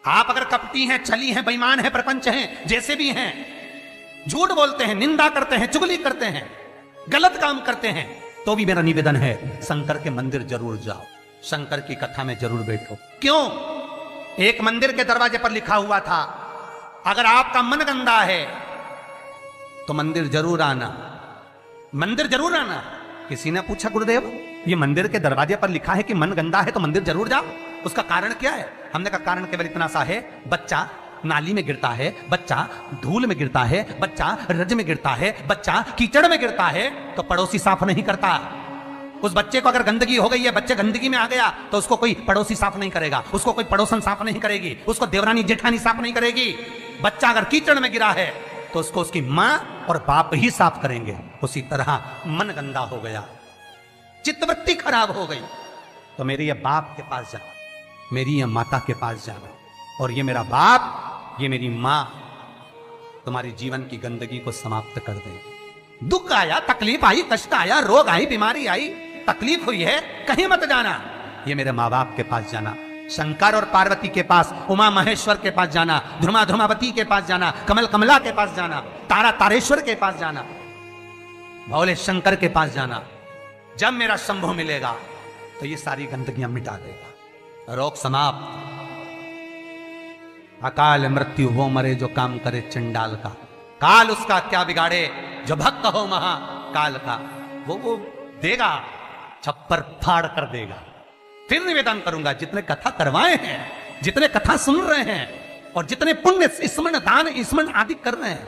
आप अगर कपटी हैं, छली हैं, बेईमान हैं, प्रपंच हैं, जैसे भी हैं, झूठ बोलते हैं, निंदा करते हैं, चुगली करते हैं, गलत काम करते हैं, तो भी मेरा निवेदन है शंकर के मंदिर जरूर जाओ, शंकर की कथा में जरूर बैठो। क्यों? एक मंदिर के दरवाजे पर लिखा हुआ था, अगर आपका मन गंदा है तो मंदिर जरूर आना, मंदिर जरूर आना। किसी ने पूछा, गुरुदेव ये मंदिर के दरवाजे पर लिखा है कि मन गंदा है तो मंदिर जरूर जाओ, उसका कारण क्या है? हमने कहा कारण केवल इतना सा है, बच्चा नाली में गिरता है, बच्चा धूल में गिरता है, बच्चा रज में गिरता है, बच्चा कीचड़ में गिरता है तो पड़ोसी साफ नहीं करता। उस बच्चे को अगर गंदगी हो गई है, बच्चे गंदगी में आ गया तो उसको कोई पड़ोसी साफ नहीं करेगा, उसको कोई पड़ोसन साफ नहीं करेगी, उसको देवरानी जेठानी साफ नहीं करेगी। बच्चा अगर कीचड़ में गिरा है तो उसको उसकी मां और बाप ही साफ करेंगे। उसी तरह मन गंदा हो गया, चित्तवृत्ति खराब हो गई, तो मेरे ये बाप के पास जाना, मेरी ये माता के पास जाना, और ये मेरा बाप, ये मेरी मां तुम्हारी जीवन की गंदगी को समाप्त कर देंगे। दुख आया, तकलीफ आई, कष्ट आया, रोग आई, बीमारी आई, तकलीफ हुई है, कहीं मत जाना, ये मेरे माँ बाप के पास जाना, शंकर और पार्वती के पास, उमा महेश्वर के पास जाना, ध्रुमा ध्रुमावती के पास जाना, कमल कमला के पास जाना, तारा तारेश्वर के पास जाना, भोले शंकर के पास जाना। जब मेरा शंभु मिलेगा तो ये सारी गंदगियां मिटा देगा, रोग समाप्त। अकाल मृत्यु वो मरे जो काम करे चंडाल का, काल उसका क्या बिगाड़े जो भक्त हो महाकाल का। वो देगा, छप्पर फाड़ कर देगा। फिर निवेदन करूंगा, जितने कथा करवाए हैं, जितने कथा सुन रहे हैं और जितने पुण्य स्मरण दान स्मरण आदि कर रहे हैं,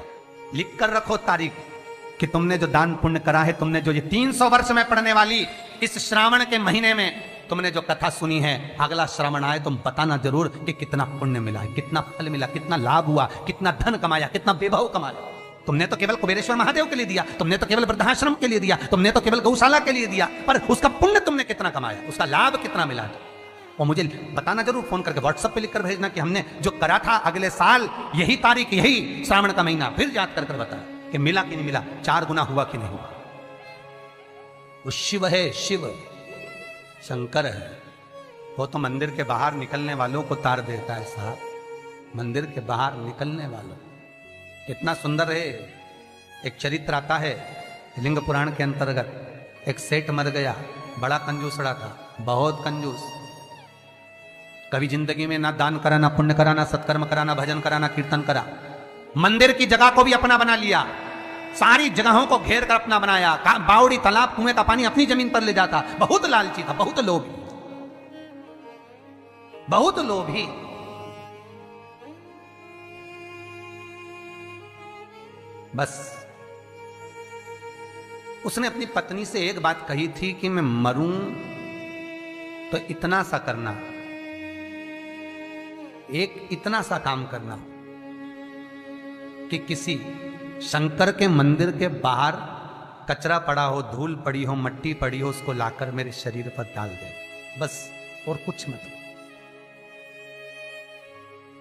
लिख कर रखो तारीख कि तुमने जो दान पुण्य करा है, तुमने जो ये 300 वर्ष में पढ़ने वाली इस श्रावण के महीने में तुमने जो कथा सुनी है, अगला श्रावण आए तुम बताना जरूर कि कितना पुण्य मिला है, कितना फल मिला, कितना लाभ हुआ, कितना धन कमाया, कितना वैभव कमाया। तुमने तो केवल कुबेरेश्वर महादेव के लिए दिया, तुमने तो केवल वृद्धाश्रम के लिए दिया, तुमने तो केवल गौशाला के लिए दिया, पर उसका पुण्य तुमने कितना कमाया, उसका लाभ कितना मिला। और मुझे बताना जरूर, फोन करके व्हाट्सएप पे लिखकर भेजना कि हमने जो करा था अगले साल यही तारीख, यही श्रावण का महीना, फिर याद कर कर बता कि मिला कि नहीं मिला, 4 गुना हुआ कि नहीं हुआ। वो शिव है, शिव शंकर है, वो तो मंदिर के बाहर निकलने वालों को तार देता है साहब, मंदिर के बाहर निकलने वालों। कितना सुंदर है। एक चरित्र आता है लिंग पुराण के अंतर्गत, एक सेठ मर गया, बड़ा कंजूसड़ा था, बहुत कंजूस, कभी जिंदगी में ना दान करा, ना पुण्य करा, ना सत्कर्म करा, ना भजन करा, ना कीर्तन करा। मंदिर की जगह को भी अपना बना लिया, सारी जगहों को घेर कर अपना बनाया, बावड़ी तालाब कुएं का पानी अपनी जमीन पर ले जाता। बहुत लालची था, बहुत लोभी, बहुत लोभी। बस उसने अपनी पत्नी से एक बात कही थी कि मैं मरूं तो इतना सा करना, एक इतना सा काम करना कि किसी शंकर के मंदिर के बाहर कचरा पड़ा हो, धूल पड़ी हो, मट्टी पड़ी हो, उसको लाकर मेरे शरीर पर डाल दे, बस, और कुछ मत।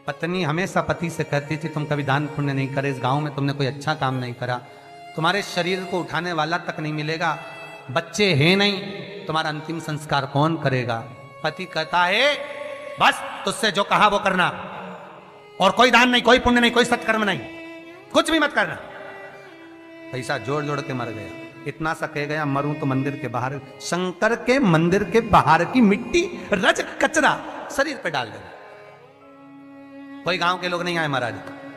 पत्नी हमेशा पति से कहती थी तुम कभी दान पुण्य नहीं करे, इस गांव में तुमने कोई अच्छा काम नहीं करा, तुम्हारे शरीर को उठाने वाला तक नहीं मिलेगा, बच्चे हैं नहीं, तुम्हारा अंतिम संस्कार कौन करेगा। पति कहता है बस तुझसे जो कहा वो करना, और कोई दान नहीं, कोई पुण्य नहीं, कोई सत्कर्म नहीं, कुछ भी मत करना। पैसा जोड़ जोड़ के मर गया, इतना सा कह गया मरूं तो मंदिर के बाहर, शंकर के मंदिर के बाहर की मिट्टी, रज, कचरा शरीर पे डाल देना। कोई गांव के लोग नहीं आए महाराज,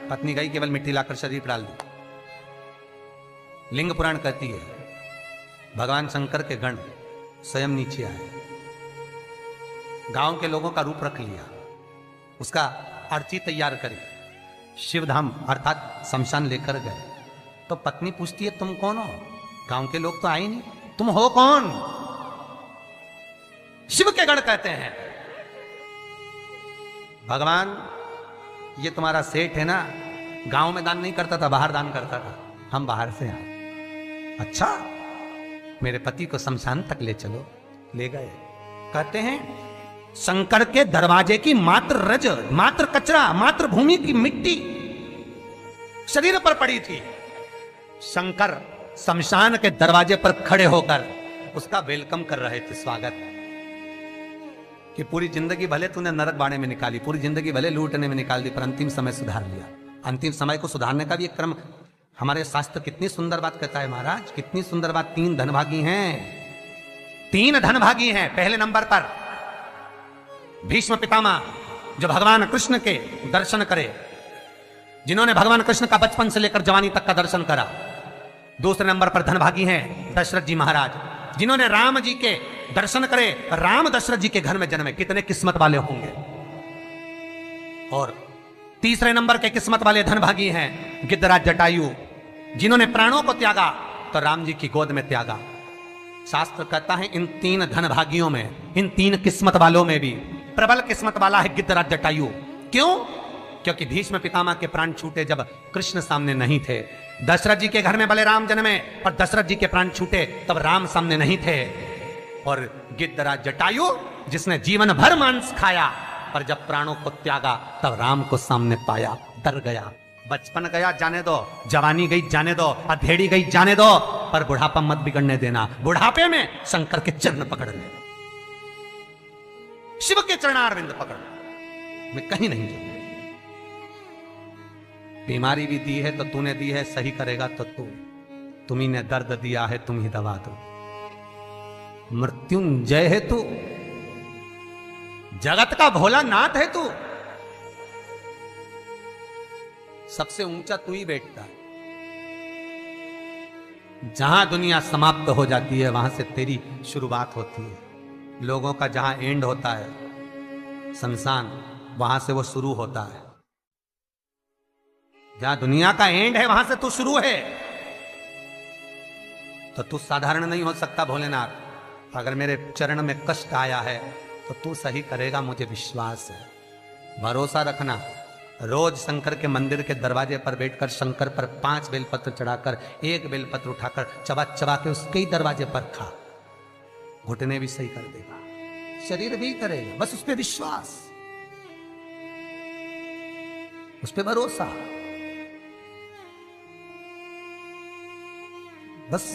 पत्नी गई, केवल मिट्टी लाकर शरीर पर डाल दी। लिंग पुराण कहती है भगवान शंकर के गण स्वयं नीचे आए, गांव के लोगों का रूप रख लिया, उसका अर्थी तैयार करी, शिवधाम अर्थात शमशान लेकर गए। तो पत्नी पूछती है तुम कौन हो? गांव के लोग तो आए नहीं, तुम हो कौन? शिव के गण कहते हैं भगवान ये तुम्हारा सेठ है ना, गांव में दान नहीं करता था, बाहर दान करता था, हम बाहर से आए। अच्छा, मेरे पति को शमशान तक ले चलो। ले गए। कहते हैं शंकर के दरवाजे की मात्र रज, मात्र कचरा, मात्र भूमि की मिट्टी शरीर पर पड़ी थी। शंकर शमशान के दरवाजे पर खड़े होकर उसका वेलकम कर रहे थे, स्वागत। कि पूरी जिंदगी भले तूने नरक बाड़े में निकाली, पूरी जिंदगी भले लूटने में निकाल दी, पर अंतिम समय सुधार लिया। अंतिम समय को सुधारने का भी एक क्रम हमारे शास्त्र कितनी सुंदर बात कहता है महाराज, कितनी सुंदर बात। 3 धनभागी हैं, 3 धनभागी हैं। पहले नंबर पर भीष्म पितामह, जो भगवान कृष्ण के दर्शन करे, जिन्होंने भगवान कृष्ण का बचपन से लेकर जवानी तक का दर्शन करा। दूसरे नंबर पर धनभागी हैं दशरथ जी महाराज, जिन्होंने राम जी के दर्शन करे, राम दशरथ जी के घर में जन्मे। कितने किस्मत वाले होंगे। और तीसरे नंबर के किस्मत वाले धनभागी हैं गिद्धराज जटायु, जिन्होंने प्राणों को त्यागा तो राम जी की गोद में त्यागा। शास्त्र कहता है इन 3 धनभागियों में, इन 3 किस्मत वालों में भी प्रबल किस्मत वाला है गिद्धराज जटायु। क्यों? क्योंकि भीष्म पितामह के प्राण छूटे जब कृष्ण सामने नहीं थे। दशरथ जी के घर में भले राम जन्मे, पर दशरथ जी के प्राण छूटे तब राम सामने नहीं थे। और गिद्धराज जटायु, जिसने जीवन भर मांस खाया, पर जब प्राणों को त्यागा तब राम को सामने पाया, डर गया। बचपन गया जाने दो, जवानी गई जाने दो, अधेड़ी गई जाने दो, पर बुढ़ापा मत बिगड़ने देना। बुढ़ापे में शंकर के चरण पकड़ ले, शिव के चरणारविंद पकड़, मैं कहीं नहीं जाऊंगा। बीमारी भी दी है तो तूने दी है, सही करेगा तो तुम्ही ने दर्द दिया है, तुम ही दवा दो। मृत्युंजय है तू, जगत का भोलानाथ है तू, सबसे ऊंचा तू ही बैठता है। जहां दुनिया समाप्त हो जाती है वहां से तेरी शुरुआत होती है। लोगों का जहां एंड होता है शमशान, वहां से वो शुरू होता है। जहां दुनिया का एंड है वहां से तू शुरू है। तो तू साधारण नहीं हो सकता भोलेनाथ। अगर मेरे चरण में कष्ट आया है तो तू सही करेगा, मुझे विश्वास है। भरोसा रखना। रोज शंकर के मंदिर के दरवाजे पर बैठकर शंकर पर 5 बेलपत्र चढ़ाकर, 1 बेलपत्र उठाकर चबा चबा के उसके ही दरवाजे पर खा, घुटने भी सही कर देगा, शरीर भी करेगा। बस उस पर विश्वास, उस पर भरोसा। बस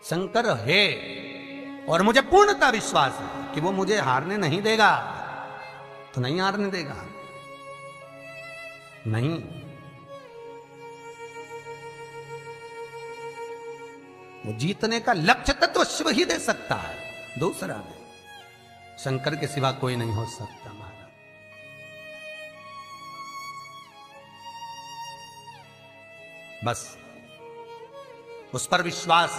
शंकर है और मुझे पूर्णता विश्वास है कि वो मुझे हारने नहीं देगा। तो नहीं हारने देगा, नहीं। वो जीतने का लक्ष्य तत्व शिव ही दे सकता है, दूसरा नहीं। शंकर के सिवा कोई नहीं हो सकता महाराज। बस उस पर विश्वास